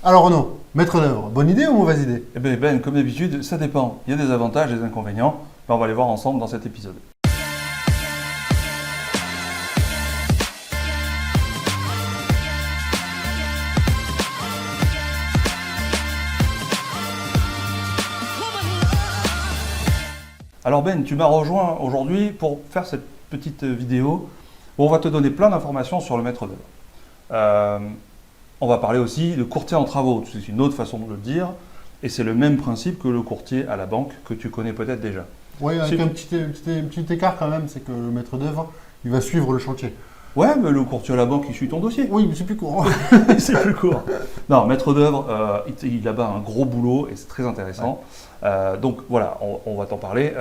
Alors Renaud, maître d'œuvre, bonne idée ou mauvaise idée? Eh bien Ben, comme d'habitude, ça dépend. Il y a des avantages et des inconvénients. Ben, on va les voir ensemble dans cet épisode. Alors Ben, tu m'as rejoint aujourd'hui pour faire cette petite vidéo où on va te donner plein d'informations sur le maître d'œuvre. On va parler aussi de courtier en travaux, c'est une autre façon de le dire, et c'est le même principe que le courtier à la banque que tu connais peut-être déjà. Oui, avec un petit écart quand même, c'est que le maître d'œuvre, il va suivre le chantier. Ouais, mais le courtier à la banque, il suit ton dossier. Oui, mais c'est plus court. C'est plus court. Non, maître d'œuvre, il a un gros boulot et c'est très intéressant. Ouais. Donc voilà, on va t'en parler.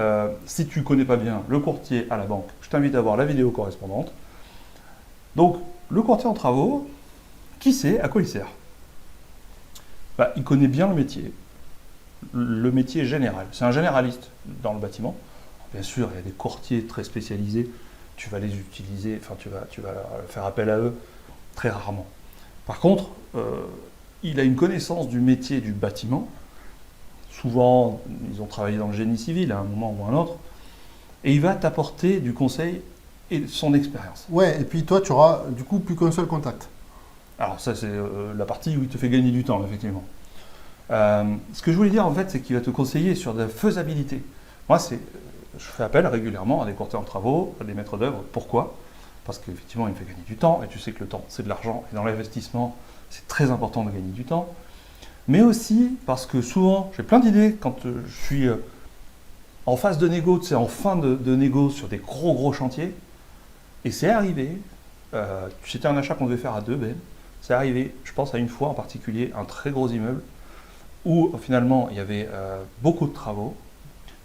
Si tu ne connais pas bien le courtier à la banque, je t'invite à voir la vidéo correspondante. Donc, le courtier en travaux, qui sait à quoi il sert? Il connaît bien le métier général. C'est un généraliste dans le bâtiment. Bien sûr, il y a des courtiers très spécialisés. Tu vas les utiliser, enfin tu vas faire appel à eux très rarement. Par contre, il a une connaissance du métier du bâtiment. Souvent, ils ont travaillé dans le génie civil à un moment ou à un autre. Et il va t'apporter du conseil et son expérience. Ouais, et puis toi, tu auras du coup plus qu'un seul contact. Alors ça, c'est la partie où il te fait gagner du temps, effectivement. Ce que je voulais dire, en fait, c'est qu'il va te conseiller sur de la faisabilité. Moi, je fais appel régulièrement à des courtiers en travaux, à des maîtres d'œuvre. Pourquoi? Parce qu'effectivement, il me fait gagner du temps, et tu sais que le temps, c'est de l'argent, et dans l'investissement, c'est très important de gagner du temps. Mais aussi parce que souvent, j'ai plein d'idées quand je suis en phase de négo, tu sais, en fin de négo sur des gros chantiers, et c'est arrivé, c'était un achat qu'on devait faire à deux, Ben, c'est arrivé, je pense à une fois en particulier, un très gros immeuble, où finalement il y avait beaucoup de travaux.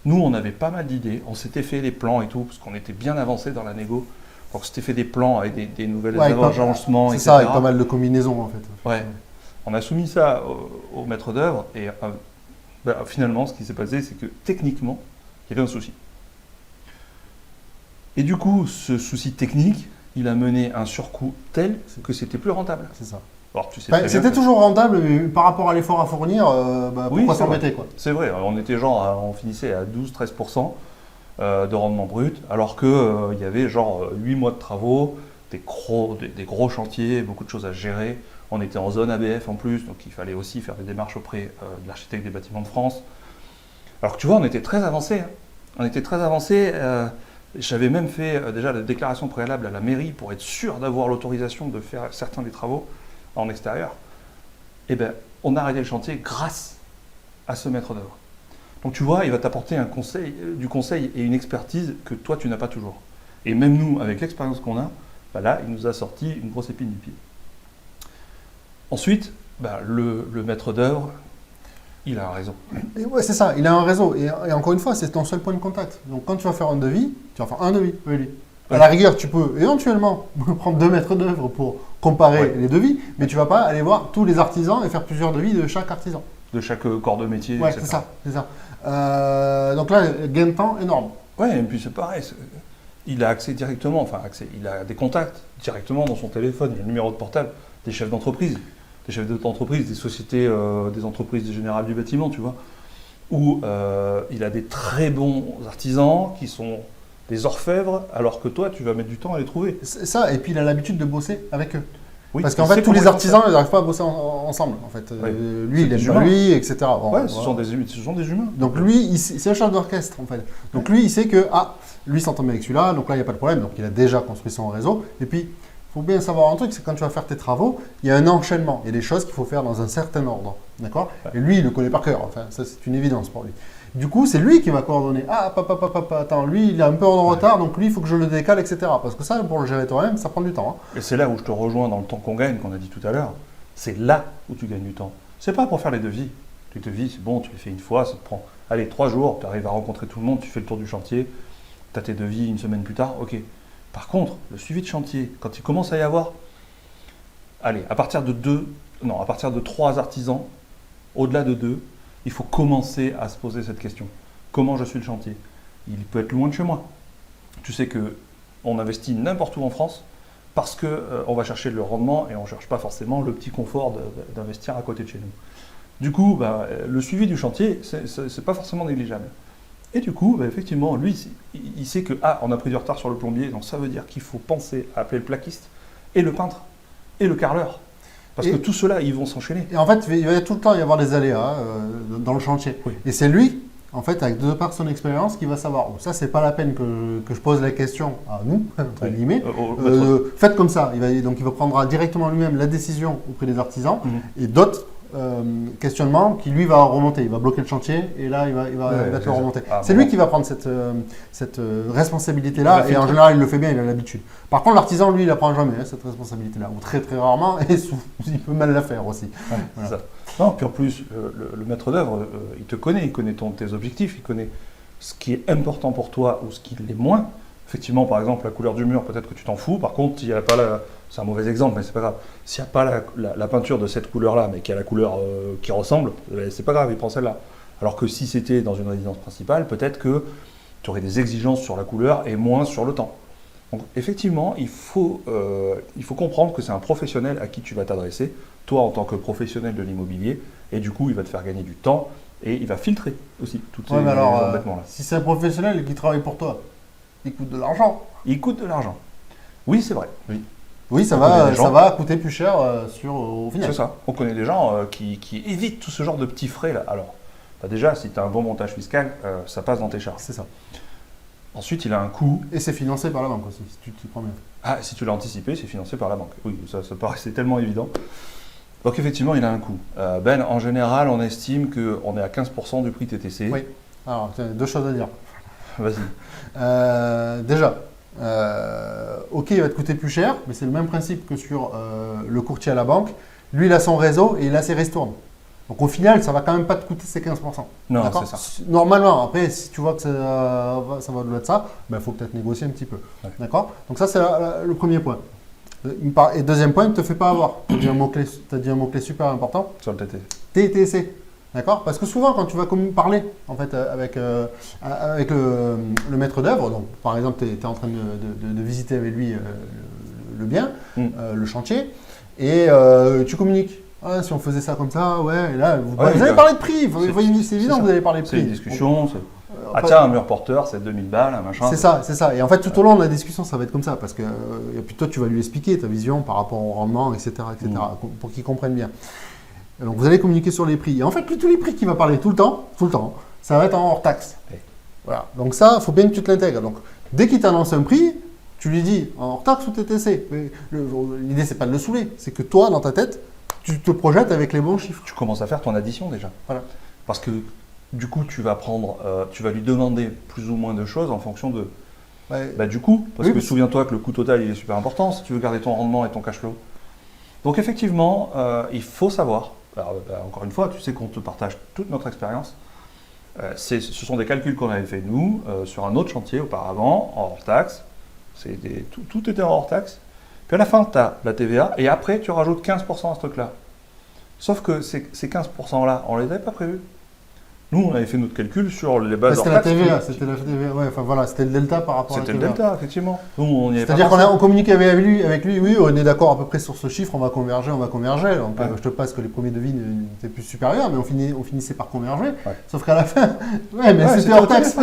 Nous, on avait pas mal d'idées, on s'était fait les plans et tout, parce qu'on était bien avancé dans la négo. Donc, on s'était fait des plans avec des nouvelles agencements, etc. C'est ça, avec pas mal de combinaisons en fait. Ouais. On a soumis ça au maître d'œuvre et finalement, ce qui s'est passé, c'est que techniquement, il y avait un souci. Et du coup, ce souci technique, il a mené un surcoût tel que c'était plus rentable. C'est ça. Alors, tu sais c'était toujours rentable, mais par rapport à l'effort à fournir, pourquoi s'embêter quoi? C'est vrai, on était on finissait à 12-13% de rendement brut, alors qu'il y avait 8 mois de travaux, des gros chantiers, beaucoup de choses à gérer. On était en zone ABF en plus, donc il fallait aussi faire des démarches auprès de l'architecte des bâtiments de France. Alors que tu vois, on était très avancé. On était très avancé. J'avais même fait déjà la déclaration préalable à la mairie pour être sûr d'avoir l'autorisation de faire certains des travaux en extérieur. Et bien, on a arrêté le chantier grâce à ce maître d'œuvre. Donc tu vois, il va t'apporter du conseil et une expertise que toi, tu n'as pas toujours. Et même nous, avec l'expérience qu'on a, là, il nous a sorti une grosse épine du pied. Ensuite, le maître d'œuvre, il a un réseau. Ouais, c'est ça, il a un réseau. Et encore une fois, c'est ton seul point de contact. Donc quand tu vas faire un devis, tu vas faire un devis. Oui. À la rigueur, tu peux éventuellement prendre 2 maîtres d'œuvre pour comparer les devis, mais tu ne vas pas aller voir tous les artisans et faire plusieurs devis de chaque artisan. De chaque corps de métier, ouais, etc. C'est ça. Donc là, gain de temps énorme. Ouais, et puis c'est pareil. Il a accès directement, il a des contacts directement dans son téléphone. Il y a le numéro de portable des chefs d'entreprise, des sociétés, des entreprises générales du bâtiment, tu vois, où il a des très bons artisans qui sont des orfèvres, alors que toi, tu vas mettre du temps à les trouver. C'est ça, et puis il a l'habitude de bosser avec eux. Oui, parce qu'en fait, tous les artisans, ils n'arrivent pas à bosser ensemble. En fait. Ouais. Lui, il aime pas lui, etc. Bon, ce sont des humains. Donc lui, c'est un chef d'orchestre, en fait. Donc lui, il sait que, lui s'entend bien avec celui-là, donc là, il n'y a pas de problème. Donc il a déjà construit son réseau. Et puis, il faut bien savoir un truc, c'est que quand tu vas faire tes travaux, il y a un enchaînement. Il y a des choses qu'il faut faire dans un certain ordre. D'accord ? Et lui, il le connaît par cœur. Enfin, ça, c'est une évidence pour lui. Du coup, c'est lui qui va coordonner. Attends, lui, il est un peu en retard, donc lui, il faut que je le décale, etc. Parce que ça, pour le gérer toi-même, ça prend du temps. Et c'est là où je te rejoins dans le temps qu'on gagne, qu'on a dit tout à l'heure. C'est là où tu gagnes du temps. C'est pas pour faire les devis. Les devis, c'est bon, tu les fais une fois, ça te prend, 3 jours, tu arrives à rencontrer tout le monde, tu fais le tour du chantier, tu as tes devis une semaine plus tard, ok. Par contre, le suivi de chantier, quand il commence à y avoir, à partir de 3 artisans, au-delà de 2, il faut commencer à se poser cette question. Comment je suis le chantier? Il peut être loin de chez moi. Tu sais qu'on investit n'importe où en France, parce qu'on va chercher le rendement et on ne cherche pas forcément le petit confort d'investir à côté de chez nous. Du coup, le suivi du chantier, ce n'est pas forcément négligeable. Et du coup, effectivement, lui, il sait que on a pris du retard sur le plombier, donc ça veut dire qu'il faut penser à appeler le plaquiste et le peintre et le carreleur. Parce que tout cela, ils vont s'enchaîner. Et en fait, il va tout le temps y avoir des aléas dans le chantier. Oui. Et c'est lui, en fait, avec de par son expérience, qui va savoir. Ça, c'est pas la peine que je pose la question à nous, entre guillemets. Faites comme ça. Donc, il va prendre directement lui-même la décision auprès des artisans et d'autres questionnements qui, lui, va remonter. Il va bloquer le chantier et là, il va te le remonter. C'est lui qui va prendre cette responsabilité-là et en général, il le fait bien, il a l'habitude. Par contre, l'artisan, lui, il n'apprend jamais cette responsabilité-là, ou très très rarement, et il peut mal la faire aussi. Ouais, voilà. C'est ça. Non, puis en plus, le maître d'œuvre, il te connaît, il connaît tes objectifs, il connaît ce qui est important pour toi ou ce qui l'est moins. Effectivement, par exemple, la couleur du mur, peut-être que tu t'en fous. Par contre, il n'y a pas c'est un mauvais exemple, mais c'est pas grave. S'il n'y a pas la peinture de cette couleur-là, mais qu'il y a la couleur qui ressemble, c'est pas grave, il prend celle-là. Alors que si c'était dans une résidence principale, peut-être que tu aurais des exigences sur la couleur et moins sur le temps. Donc, effectivement, il faut comprendre que c'est un professionnel à qui tu vas t'adresser, toi en tant que professionnel de l'immobilier, et du coup, il va te faire gagner du temps et il va filtrer aussi tous ces embêtements-là. Si c'est un professionnel qui travaille pour toi, il coûte de l'argent. Il coûte de l'argent. Oui, c'est vrai. Oui, ça va coûter plus cher au final. C'est ça. On connaît des gens qui évitent tout ce genre de petits frais là. Alors, déjà, si tu as un bon montage fiscal, ça passe dans tes charges. C'est ça. Ensuite, il a un coût. Et c'est financé par la banque aussi, si tu t'y prends bien. Ah, si tu l'as anticipé, c'est financé par la banque. Oui, ça paraissait tellement évident. Donc, effectivement, il a un coût. En général, on estime qu'on est à 15% du prix TTC. Oui. Alors, deux choses à dire. Vas-y. Déjà, ok, il va te coûter plus cher, mais c'est le même principe que sur le courtier à la banque. Lui, il a son réseau et il a ses ristournes. Donc au final, ça ne va quand même pas te coûter ces 15%. Non, c'est ça. Normalement, après, si tu vois que ça va au-delà de ça, il faut peut-être négocier un petit peu. Ouais. D'accord? Donc ça, c'est le premier point. Et deuxième point, ne te fais pas avoir. Tu as dit un mot-clé super important. Sur le TTC. TTC. D'accord? Parce que souvent, quand tu vas parler en fait, avec le maître d'œuvre, donc par exemple, tu es en train de visiter avec lui le bien, le chantier, et tu communiques. Ah, si on faisait ça comme ça, ouais, et là, vous allez parler de prix. C'est évident que vous allez parler de prix. C'est une discussion. Tiens, un mur porteur, c'est 2000 balles, un machin. C'est ça. Et en fait, tout au long de la discussion, ça va être comme ça. Parce que puis toi, tu vas lui expliquer ta vision par rapport au rendement, etc. Pour qu'il comprenne bien. Et donc, vous allez communiquer sur les prix. Et en fait, tous les prix qu'il va parler tout le temps, ça va être en hors taxe. Oui. Voilà. Donc ça, il faut bien que tu te l'intègres. Donc, dès qu'il t'annonce un prix, tu lui dis en hors taxe ou TTC. L'idée, c'est pas de le saouler. C'est que toi, dans ta tête, tu te projettes avec les bons chiffres. Tu commences à faire ton addition déjà. Voilà. Parce que du coup, tu vas lui demander plus ou moins de choses en fonction de du coût. Parce que souviens-toi que le coût total, il est super important si tu veux garder ton rendement et ton cash flow. Donc effectivement, il faut savoir. Alors, encore une fois, tu sais qu'on te partage toute notre expérience. Ce sont des calculs qu'on avait fait nous sur un autre chantier auparavant, en hors taxe. Tout était en hors taxe. Puis à la fin, tu as la TVA et après, tu rajoutes 15% à ce truc-là. Sauf que ces 15%-là, on ne les avait pas prévus. Nous, on avait fait notre calcul sur les bases hors taxe. C'était la TVA, ouais, enfin voilà, c'était le delta par rapport à la TVA. C'était le delta, effectivement. C'est-à-dire qu'on communiquait avec lui, oui, on est d'accord à peu près sur ce chiffre, on va converger. Donc je te passe que les premiers devis étaient plus supérieurs, mais on finissait par converger. Ouais. Sauf qu'à la fin, c'était hors taxe.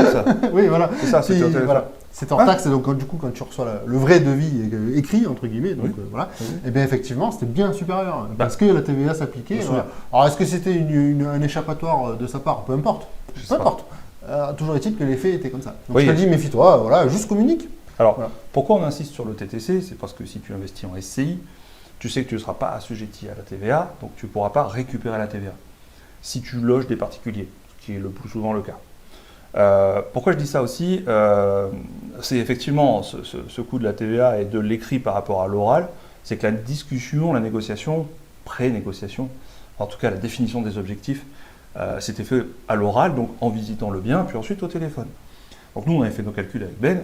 Oui, voilà. C'est ça, c'était hors taxe. Voilà. C'est hors taxe, et donc du coup, quand tu reçois le vrai devis écrit, entre guillemets, donc voilà, et bien effectivement, c'était bien supérieur, parce que la TVA s'appliquait. Voilà. Alors, est-ce que c'était un échappatoire de sa part? Peu importe. Peu importe. Toujours est-il que les faits étaient comme ça. Donc je te dis, méfie-toi, voilà, juste communique. Alors, pourquoi on insiste sur le TTC? C'est parce que si tu investis en SCI, tu sais que tu ne seras pas assujetti à la TVA, donc tu ne pourras pas récupérer la TVA. Si tu loges des particuliers, ce qui est le plus souvent le cas. Pourquoi je dis ça aussi? C'est effectivement ce coût de la TVA et de l'écrit par rapport à l'oral, c'est que la discussion, la négociation, pré-négociation, en tout cas la définition des objectifs, c'était fait à l'oral, donc en visitant le bien, puis ensuite au téléphone. Donc nous, on avait fait nos calculs avec Ben,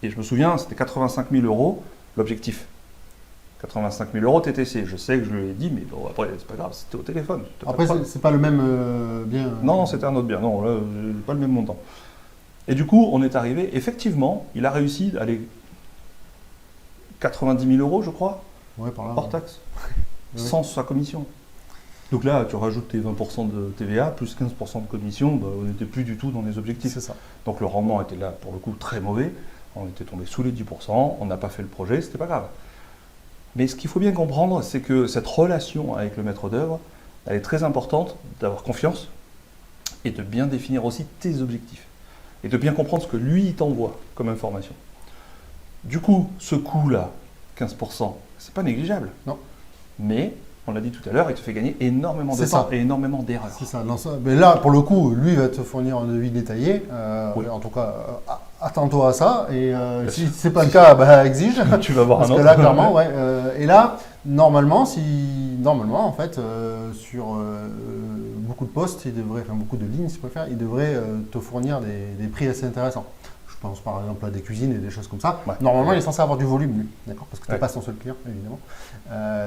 et je me souviens, c'était 85 000 € l'objectif. 85 000 € TTC. Je sais que je lui ai dit, mais bon, après, c'est pas grave, c'était au téléphone. Après, c'est pas le même bien. Non, c'était un autre bien. Non, là, pas le même montant. Et du coup, on est arrivé. Effectivement, il a réussi à aller 90 000 €, je crois, Ouais, par là. hors Ouais. taxe, Oui. sans sa commission. Donc là, tu rajoutes tes 20% de TVA, plus 15% de commission, bah, on n'était plus du tout dans les objectifs. C'est ça. Donc le rendement était là, pour le coup, très mauvais. On était tombé sous les 10%, on n'a pas fait le projet, c'était pas grave. Mais ce qu'il faut bien comprendre, c'est que cette relation avec le maître d'œuvre, elle est très importante d'avoir confiance et de bien définir aussi tes objectifs. Et de bien comprendre ce que lui, il t'envoie comme information. Du coup, ce coût-là, 15%, c'est pas négligeable. Non. Mais, on l'a dit tout à l'heure, il te fait gagner énormément de C'est temps ça. et énormément d'erreurs. C'est ça. Mais là, pour le coup, lui il va te fournir un devis détaillé. Oui. En tout cas, attends-toi à ça. Et si c'est pas le cas, bah, exige. Tu vas voir Parce un que autre. là, clairement, ouais. Et là, normalement, en fait, sur beaucoup de postes, beaucoup de lignes, si tu préfères, il devrait te fournir des prix assez intéressants. Je pense par exemple à des cuisines et des choses comme ça. Ouais. Normalement, il est censé avoir du volume, lui, d'accord, parce que tu n'es Ouais. pas son seul client, évidemment.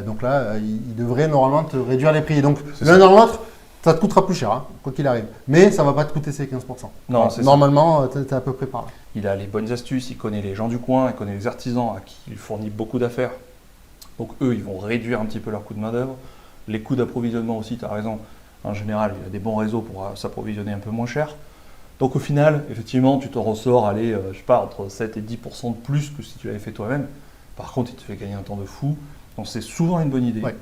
Donc là, il devrait normalement te réduire les prix. Donc C'est l'un ça. dans l'autre, ça te coûtera plus cher, hein, quoi qu'il arrive. Mais ça ne va pas te coûter ces 15%. Non, Voilà. c'est ça. Normalement, tu es à peu près par là. Il a les bonnes astuces, il connaît les gens du coin, il connaît les artisans à qui il fournit beaucoup d'affaires. Donc eux, ils vont réduire un petit peu leur coût de main-d'œuvre. Les coûts d'approvisionnement aussi, tu as raison. En général, il a des bons réseaux pour s'approvisionner un peu moins cher. Donc au final, effectivement, tu t'en ressors, allez, je sais pas, entre 7 et 10% de plus que si tu l'avais fait toi-même. Par contre, il te fait gagner un temps de fou. Donc c'est souvent une bonne idée. Ouais.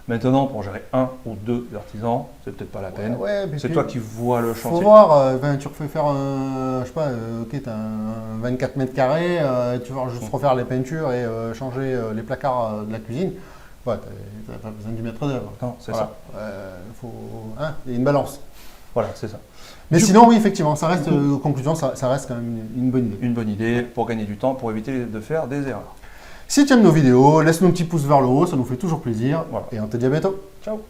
Maintenant, pour gérer un ou deux artisans, c'est peut-être pas la peine. Ouais, mais C'est puis, toi qui vois le faut chantier. voir, tu refais faire je sais pas, ok, tu as un 24 mètres carrés, tu vas juste refaire les peintures et changer les placards de la cuisine. Ouais, tu n'as pas besoin du maître d'œuvre. Non, c'est Voilà. Il y a une balance. Voilà, c'est ça. Mais Du sinon, oui, effectivement, ça reste, conclusion, ça reste quand même une bonne idée. Une bonne idée pour gagner du temps, pour éviter de faire des erreurs. Si tu aimes nos vidéos, laisse-nous un petit pouce vers le haut, ça nous fait toujours plaisir. Voilà. Et on te dit à bientôt. Ciao.